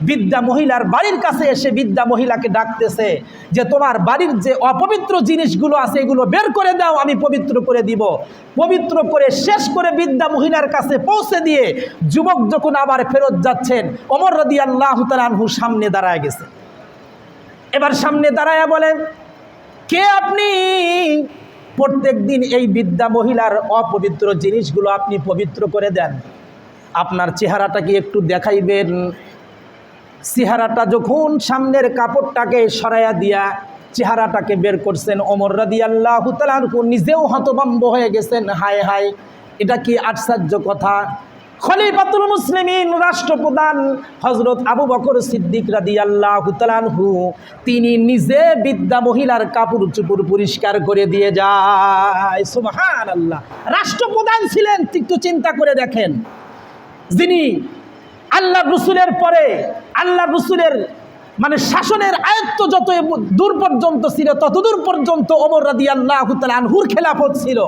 বৃদ্ধা মহিলার বাড়ির কাছে এসে বৃদ্ধা মহিলাকে ডাকতেছে যে তোমার বাড়ির যে অপবিত্র জিনিসগুলো আছে এগুলো বের করে দাও, আমি পবিত্র করে দিব। পবিত্র করে শেষ করে বৃদ্ধা মহিলার কাছে পৌঁছে দিয়ে যুবক যখন আবার ফেরত যাচ্ছেন, ওমর রাদিয়াল্লাহু তাআলা আনহু সামনে দাঁড়ায় গেছে। এবার সামনে দাঁড়ায় বলেন, কে আপনি? প্রত্যেক দিন এই বৃদ্ধা মহিলার অপবিত্র জিনিসগুলো আপনি পবিত্র করে দেন, আপনার চেহারাটা কি একটু দেখাইবেন? চেহারাটা যখন সামনের কাপড়টাকে সরাইয়া দিয়া চেহারাটাকে বের করছেন, ওমর রাদিয়াল্লাহু তাআলা আনহু নিজেও হতভম্ব হয়ে গেছেন। হায় হায়, এটা কি আশ্চর্য কথা! খলিফাতুল মুসলিমিন, রাষ্ট্রপ্রধান হযরত আবু বকর সিদ্দিক রাদিয়াল্লাহু তাআলা আনহু, তিনি নিজে বৃদ্ধা মহিলার কাপড় চোপড় পরিষ্কার করে দিয়ে যায়। সুবহানাল্লাহ। রাষ্ট্রপ্রধান ছিলেন, একটু চিন্তা করে দেখেন, যিনি আল্লাহ রসুলের পরে আল্লাহ রসুলের মানে শাসনের আয়ত্ত যত দূর পর্যন্ত ছিল ততদূর পর্যন্ত ওমর রাদিয়াল্লাহু তাআলা আনহুর খেলাফত ছিল।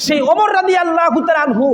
সেই ওমর রাদিয়াল্লাহু তাআলা আনহু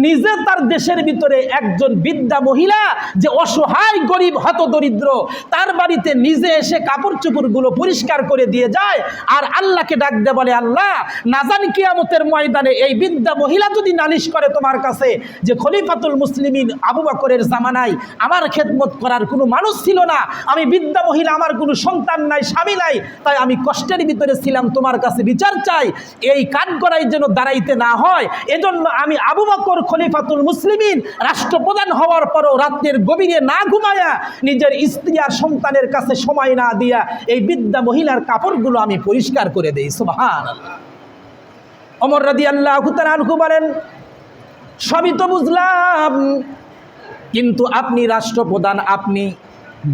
নিজে তার দেশের ভিতরে একজন বৃদ্ধা মহিলা যে অসহায় গরিব হতদরিদ্র, তার বাড়িতে নিজে এসে কাপড় চোপড়গুলো পরিষ্কার করে দিয়ে যায়, আর আল্লাহকে ডাক দিয়ে বলে, আল্লাহ, না জানি কিয়ামতের ময়দানে এই বৃদ্ধা মহিলা যদি নালিশ করে তোমার কাছে যে খলিফাতুল মুসলিমিন আবু বকরের জামানায় আমার খেদমত করার কোনো মানুষ ছিল না, আমি বৃদ্ধা মহিলা, আমার কোনো সন্তান নাই, স্বামী নাই, তাই আমি কষ্টের ভিতরে ছিলাম, তোমার কাছে বিচার চাই, এই কাঠগড়ায় যেন দাঁড়াইতে না হয়, এজন্য আমি আবু বকর খলিফাতুল মুসলিমিন রাষ্ট্রপ্রধান হওয়ার পরও রাতের গভীরে না ঘুমায়া নিজের স্ত্রী আর সন্তানের কাছে সময় না দিয়া এই বৃদ্ধা মহিলার কাপড়গুলো আমি পরিষ্কার করে দেই। সুবহানাল্লাহ। ওমর রাদিয়াল্লাহু তাআলা আনহু বলেন, সবই তো বুঝলাম, কিন্তু আপনি রাষ্ট্রপ্রধান, আপনি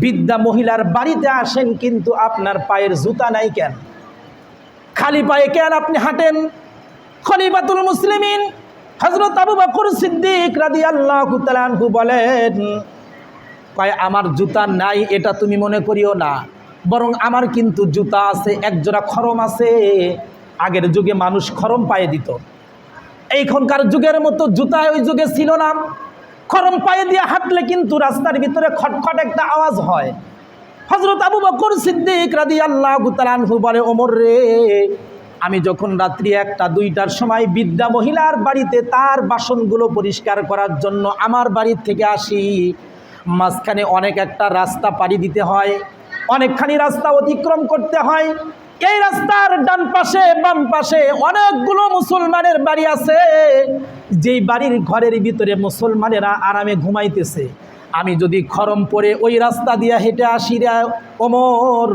বৃদ্ধা মহিলার বাড়িতে আসেন, কিন্তু আপনার পায়ের জুতা নাই কেন? খালি পায়ে কেন আপনি হাঁটেন? খলিফাতুল মুসলিমিন হযরত আবু বকর সিদ্দিক রাদিয়াল্লাহু তাআলা আনহু বলেন, পায়ে আমার জুতা নাই এটা তুমি মনে করিও না, বরং আমার কিন্তু জুতা আছে, একজোড়া খরম আছে। আগের যুগে মানুষ খরম পায়ে দিত, এইখানকার যুগের মতো জুতা ওই যুগে ছিল না। খরম পায়ে দিয়ে হাঁটলে কিন্তু রাস্তার ভিতরে খটখট একটা আওয়াজ হয়। হযরত আবু বকর সিদ্দিক রাদিয়াল্লাহু তাআলা আনহু বলে, ওমর রে, আমি যখন রাত্রি 1টা 2টার সময় বৃদ্ধা মহিলার বাড়িতে তার বাসনগুলো পরিষ্কার করার জন্য আমার বাড়ির থেকে আসি, মাঝখানে অনেক একটা রাস্তা পাড়ি দিতে হয়, অনেকখানি রাস্তা অতিক্রম করতে হয়। এই রাস্তার ডান পাশে বাম পাশে অনেকগুলো মুসলমানের বাড়ি আছে, যেই বাড়ির ঘরের ভিতরে মুসলমানেরা আরামে ঘুমাইতেছে। আমি যদি খরম পরে ওই রাস্তা দিয়ে হেঁটে আসি রে ওমর,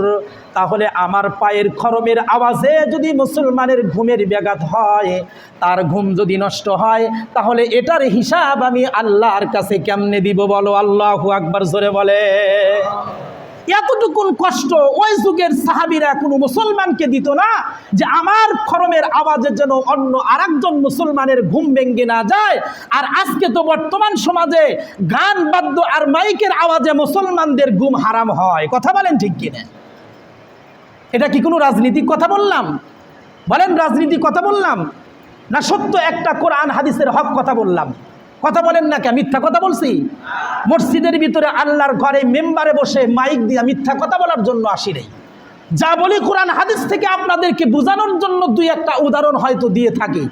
তাহলে আমার পায়ের খরমের আওয়াজে যদি মুসলমানের ঘুমের ব্যাঘাত হয়, তার ঘুম যদি নষ্ট হয়, তাহলে এটার হিসাব আমি আল্লাহর কাছে কেমনে দিব বলো? আল্লাহু আকবার জোরে বলে। এতটুকুন কষ্ট ওই যুগের সাহাবীরা কোনো মুসলমানকে দিত না, যে আমার খরমের আওয়াজে যেন অন্য আরেকজন মুসলমানের ঘুম ভেঙে না যায়। আর আজকে তো বর্তমান সমাজে গান বাদ্য আর মাইকের আওয়াজে মুসলমানদের ঘুম হারাম হয়। কথা বলেন ঠিক কিনা? এটা কি কোনো রাজনীতিক কথা বললাম? বলেন, রাজনীতি কথা বললাম না সত্য একটা কোরআন হাদিসের হক কথা বললাম? কথা বলেন না, কে মিথ্যা কথা বলছি? মসজিদের ভিতরে আল্লাহর ঘরে মেম্বারে বসে মাইক দিয়ে মিথ্যা কথা বলার জন্য আসি নাই। যা বলি কোরআন হাদিস থেকে আপনাদেরকে বোঝানোর জন্য 2-1টা উদাহরণ হয়তো দিয়ে থাকি।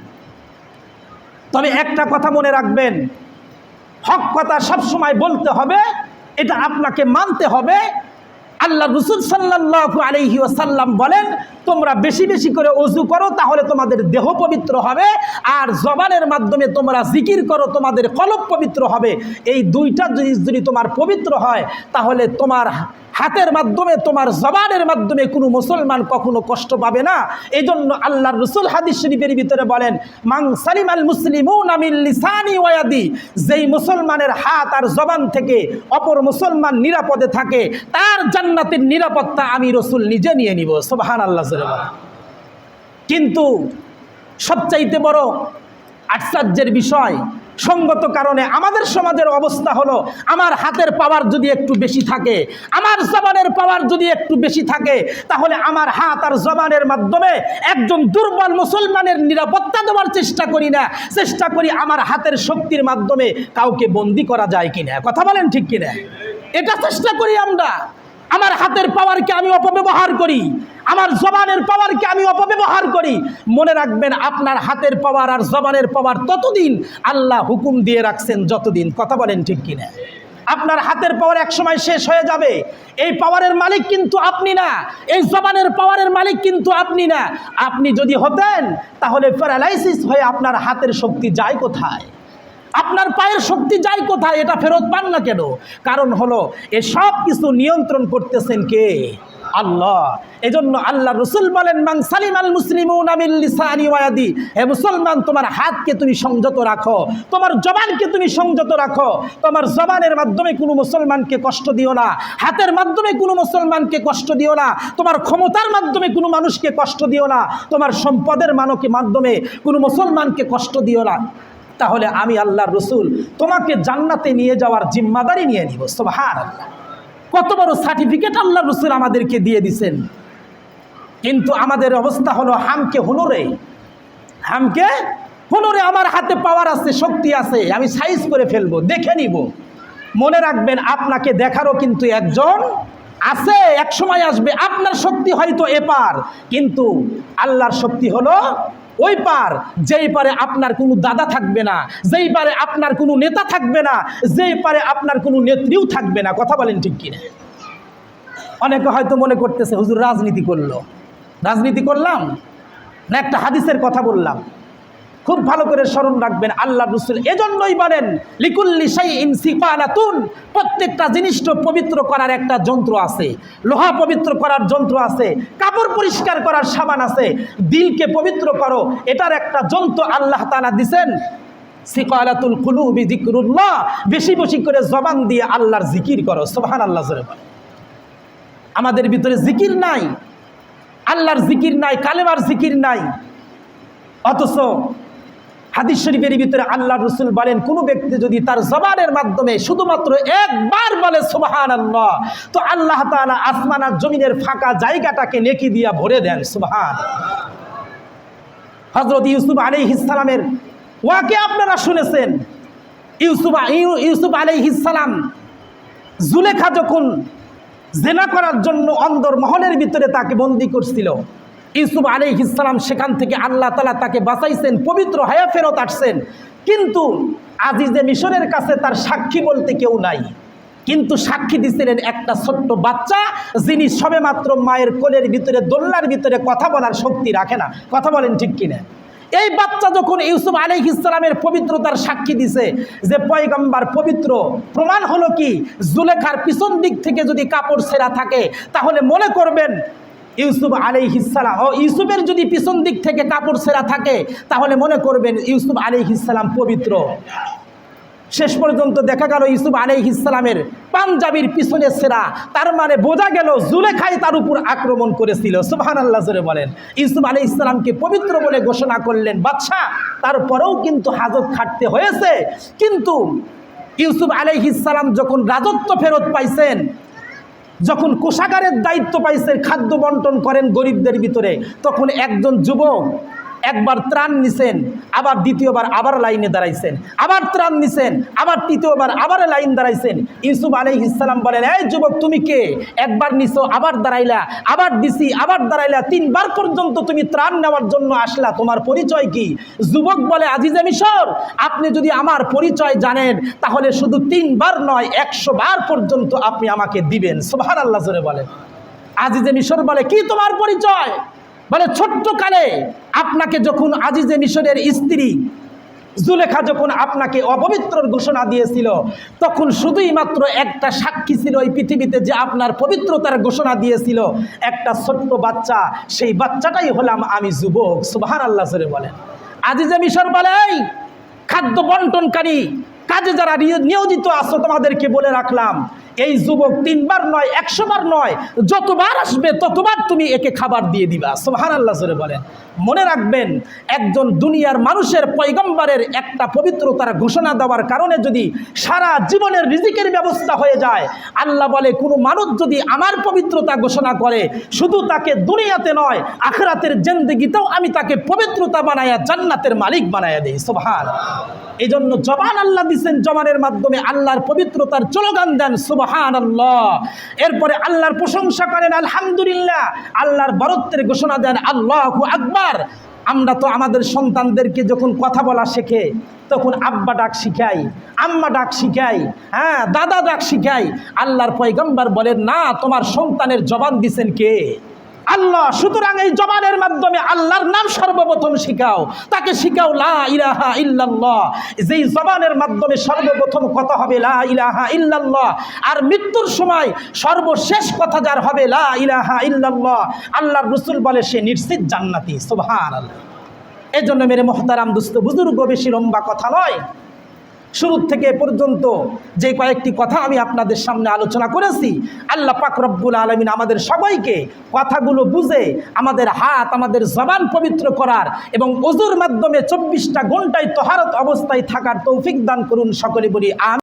তবে একটা কথা মনে রাখবেন, হক কথা সবসময় বলতে হবে, এটা আপনাকে মানতে হবে। আল্লাহ রাসূল সাল্লাল্লাহু আলাইহি ওয়াসাল্লাম বলেন, তোমরা বেশি বেশি করে ওযু করো, তাহলে তোমাদের দেহ পবিত্র হবে, আর জবানের মাধ্যমে তোমরা জিকির করো, তোমাদের কলব পবিত্র হবে। এই 2টা জিনিস যদি তোমার পবিত্র হয়, তাহলে তোমার হাতের মাধ্যমে, তোমার জবানের মাধ্যমে কোনো মুসলমান কখনো কষ্ট পাবে না। এই জন্য আল্লাহর রাসূল হাদিস শরীফের ভিতরে বলেন, মান সালিমাল মুসলিমুনা মিন লিসানি ওয়া ইয়াদি, যেই মুসলমানের হাত আর জবান থেকে অপর মুসলমান নিরাপদে থাকে, তার জান্নাতের নিরাপত্তা আমি রাসূল নিজে নিয়ে নিব। সুবহানাল্লাহ। কিন্তু সবচাইতে বড় আশ্চর্যের বিষয়, সঙ্গত কারণে আমাদের সমাজের অবস্থা হলো, আমার হাতের পাওয়ার যদি একটু বেশি থাকে, আমার জবানের পাওয়ার যদি একটু বেশি থাকে, তাহলে আমার হাত আর জবানের মাধ্যমে একজন দুর্বল মুসলমানের নিরাপত্তা দেওয়ার চেষ্টা করি না, চেষ্টা করি আমার হাতের শক্তির মাধ্যমে কাউকে বন্দী করা যায় কিনা। কথা বলেন ঠিক কিনা? এটা চেষ্টা করি আমরা। আমার হাতের পাওয়ারকে আমি অপব্যবহার করি, আমার জবানের পাওয়ারকে আমি অপব্যবহার করি। মনে রাখবেন, আপনার হাতের পাওয়ার আর জবানের পাওয়ার ততদিন আল্লাহ হুকুম দিয়ে রাখছেন যতদিন। কথা বলেন ঠিক কিনা? আপনার হাতের পাওয়ার এক সময় শেষ হয়ে যাবে। এই পাওয়ারের মালিক কিন্তু আপনি না, এই জবানের পাওয়ারের মালিক কিন্তু আপনি না। আপনি যদি হতেন তাহলে প্যারালাইসিস হয়ে আপনার হাতের শক্তি যায় কোথায়, আপনার পায়ের শক্তি যায় কোথায়, এটা ফেরত পান না কেন? কারণ হলো এ সব কিছু নিয়ন্ত্রণ করতেছেন কে? আল্লাহ। এজন্য আল্লাহ রাসূল বলেন, মান সালিমাল মুসলিমুনা মিন লিসানি ওয়া ইয়াদি, হে মুসলমান, তোমার হাতকে তুমি সংযত রাখো, তোমার জবানকে তুমি সংযত রাখো। তোমার জবানের মাধ্যমে কোনো মুসলমানকে কষ্ট দিও না, হাতের মাধ্যমে কোনো মুসলমানকে কষ্ট দিও না, তোমার ক্ষমতার মাধ্যমে কোনো মানুষকে কষ্ট দিও না, তোমার সম্পদের মাধ্যমে কোনো মুসলমানকে কষ্ট দিও না। তাহলে আমি আল্লাহর রাসূল তোমাকে জান্নাতে নিয়ে যাওয়ার জিম্মাদারি নিয়ে নিব। সুবহানাল্লাহ। কত বড় সার্টিফিকেট আল্লাহর রাসূল আমাদেরকে দিয়ে দিয়েছেন। কিন্তু আমাদের অবস্থা হলো হামকে হুনুরে, আমার হাতে পাওয়ার আছে, শক্তি আছে, আমি সাইজ করে ফেলবো, দেখে নিব। মনে রাখবেন, আপনাকে দেখারও কিন্তু একজন আছে, এক সময় আসবে। আপনার শক্তি হয়তো এপার, কিন্তু আল্লাহর শক্তি হলো ওই পার, যেই পারে আপনার কোনো দাদা থাকবে না, যেই পারে আপনার কোনো নেতা থাকবে না, যেই পারে আপনার কোনো নেত্রীও থাকবে না। কথা বলেন ঠিক কিনা? অনেকে হয়তো মনে করতেছে, হুজুর রাজনীতি করলাম না একটা হাদিসের কথা বললাম। খুব ভালো করে স্মরণ রাখবেন, আল্লাহর রাসূল এজন্যই বলেন, লিকুল্লি শাইইন সিকালাতুন, প্রত্যেকটা জিনিসকে পবিত্র করার একটা যন্ত্র আছে, লোহা পবিত্র করার যন্ত্র আছে, কাপড় পরিষ্কার করার সাবান আছে, দিলকে পবিত্র করো, এটার একটা যন্ত্র আল্লাহ তাআলা দিবেন। সিকালাতুল কুলুবি যিকরুল্লাহ, বেশি বেশি করে জবান দিয়ে আল্লাহর জিকির করো। সুবহানাল্লাহ। আমাদের ভিতরে জিকির নাই, আল্লাহর জিকির নাই, কালেমার জিকির নাই। অথচ হাদিস শরীফের ভিতরে আল্লাহর রাসূল বলেন, কোনো ব্যক্তি যদি তার জবানের মাধ্যমে শুধুমাত্র একবার বলে সুবহানাল্লাহ, তো আল্লাহ তাআলা আসমান আর জমিনের ফাঁকা জায়গাটাকে নেকি দিয়া ভরে দেন। সুবহান। হযরত ইউসুফ আলাইহিস সালামের ওয়াকে আপনারা শুনেছেন। ইউসুফ আলাইহিস সালাম, জুলেখা যখন জিনা করার জন্য অন্দর মহলের ভিতরে তাকে বন্দী করছিল, ইউসুফ আলাইহিস সালাম সেখান থেকে আল্লাহ তাআলা তাকে বাঁচাইছেন, পবিত্র হয়ে ফেরত আসছেন। কিন্তু আজিজে মিশরের কাছে তার সাক্ষী বলতে কেউ নাই, কিন্তু সাক্ষী দিছিলেন একটা ছোট্ট বাচ্চা, যিনি সবেমাত্র মায়ের কোলের ভিতরে, দোলনার ভিতরে কথা বলার শক্তি রাখে না। কথা বলেন ঠিক কিনা? এই বাচ্চা যখন ইউসুফ আলাইহিস সালামের পবিত্রতার সাক্ষী দিছে যে পয়গম্বর পবিত্র, প্রমাণ হলো কি, জুলেখার পিছন দিক থেকে যদি কাপড় ছেঁড়া থাকে, তাহলে মনে করবেন ইউসুফ আলাইহিস সালাম, ইউসুফের যদি পিছন দিক থেকে কাপড় ছেঁড়া থাকে, তাহলে মনে করবেন ইউসুফ আলাইহিস সালাম পবিত্র। শেষ পর্যন্ত দেখা গেল ইউসুফ আলাইহিস সালামের পাঞ্জাবির পিছনে ছেঁড়া, তার মানে বোঝা গেল জুলেখাই তার উপর আক্রমণ করেছিল। সুবহানাল্লাহ জোরে বলেন। ইউসুফ আলাইহিস সালামকে পবিত্র বলে ঘোষণা করলেন বাদশা, তারপরেও কিন্তু হাজত খাটতে হয়েছে। কিন্তু ইউসুফ আলাইহিস সালাম যখন রাজত্ব ফেরত পাইছেন, যখন কোষাগারের দায়িত্ব পাইছেন, খাদ্য বন্টন করেন গরিবদের ভিতরে, তখন একজন যুবক একবার ত্রাণ নিছেন, আবার দ্বিতীয়বার আবার লাইনে দাঁড়াইছেন, আবার ত্রাণ নিছেন, আবার তৃতীয়বার আবার লাইন দাঁড়াইছেন। ইউসুফ আলাইহিস সালাম বলেন, এই যুবক, তুমি কে? একবার নিছো, আবার দাঁড়াইলা, আবার দিছি, আবার দাঁড়াইলা, তিনবার পর্যন্ত তুমি ত্রাণ নেওয়ার জন্য আসলা, তোমার পরিচয় কি? যুবক বলে, আজিজে মিশর, আপনি যদি আমার পরিচয় জানেন তাহলে শুধু 3 বার নয়, 100 বার পর্যন্ত আপনি আমাকে দিবেন। সুবহানাল্লাহ জোরে বলেন। আজিজে মিশর বলে, কি তোমার পরিচয়? বলে, ছোট্ট কালে আপনাকে যখন আজিজে মিশরের স্ত্রী জুলেখা যখন আপনাকে অপবিত্রর ঘোষণা দিয়েছিল, তখন শুধুই মাত্র একটা সাক্ষী ছিল এই পৃথিবীতে যে আপনার পবিত্রতার ঘোষণা দিয়েছিল, একটা ছোট্ট বাচ্চা। সেই বাচ্চাটাই হলাম আমি, যুবক। সুবহানাল্লাহ জোরে বলেন। আজিজে মিশর বলে, এই খাদ্য বন্টনকারী কাজে যারা নিয়োজিত আছো, তোমাদেরকে বলে রাখলাম, এই যুবক 3 বার নয়, 100 বার নয়, যতবার আসবে ততবার তুমি একে খাবার দিয়ে দিবা। সুবহানাল্লাহ জোরে বলেন। মনে রাখবেন, একজন দুনিয়ার মানুষের পয়গম্বরের একটা পবিত্রতার ঘোষণা দেওয়ার কারণে যদি সারা জীবনের রিজিকের ব্যবস্থা হয়ে যায়, আল্লাহ বলে কোনো মানুষ যদি আমার পবিত্রতা ঘোষণা করে, শুধু তাকে দুনিয়াতে নয় আখিরাতের জিন্দেগিতেও আমি তাকে পবিত্রতা বানায়া জান্নাতের মালিক বানায়া দেই। সুবহানাল্লাহ। এই জন্য জবান আল্লাহ দিচ্ছেন, জবানের মাধ্যমে আল্লাহর পবিত্রতার স্লোগান দেন সুবহানাল্লাহ। এরপরে আল্লাহর প্রশংসা করেন আলহামদুলিল্লাহ, আল্লাহর বরত্বের ঘোষণা দেন আল্লাহু আকবার। আমরা তো আমাদের সন্তানদেরকে যখন কথা বলা শেখে, তখন আব্বা ডাক শিখাই, আম্মা ডাক শিখাই, হ্যাঁ দাদা ডাক শিখাই। আল্লাহর পয়গম্বর বলেন, না, তোমার সন্তানের জবান দিছেন কে? আল্লাহ। সুতরাং এই জবানের মাধ্যমে আল্লাহর নাম সর্বপ্রথম শিখাও, তাকে শিখাও লা ইলাহা ইল্লাল্লাহ। যেই জবানের মাধ্যমে সর্বপ্রথম কথা হবে লা ইলাহা ইল্লাল্লাহ, আর মৃত্যুর সময় সর্বশেষ কথা যার হবে লা ইলাহা ইল্লাল্লাহ, আল্লাহর রাসূল বলে সে নিশ্চিত জান্নাতি। সুবহানাল্লাহ। এই জন্য মেরে মুহতারাম দোস্ত বুজুর্গ, বেশি লম্বা কথা নয়, শুরু থেকে পর্যন্ত যে কয়েকটি কথা আমি আপনাদের সামনে আলোচনা করেছি, আল্লাহ পাক রব্বুল আলামিন আমাদের সবাইকে কথাগুলো বুঝে আমাদের হাত, আমাদের জবান পবিত্র করার এবং ওযুর মাধ্যমে 24টা ঘন্টায় তহারত অবস্থায় থাকার তৌফিক দান করুন। সকলে বলি আমিন।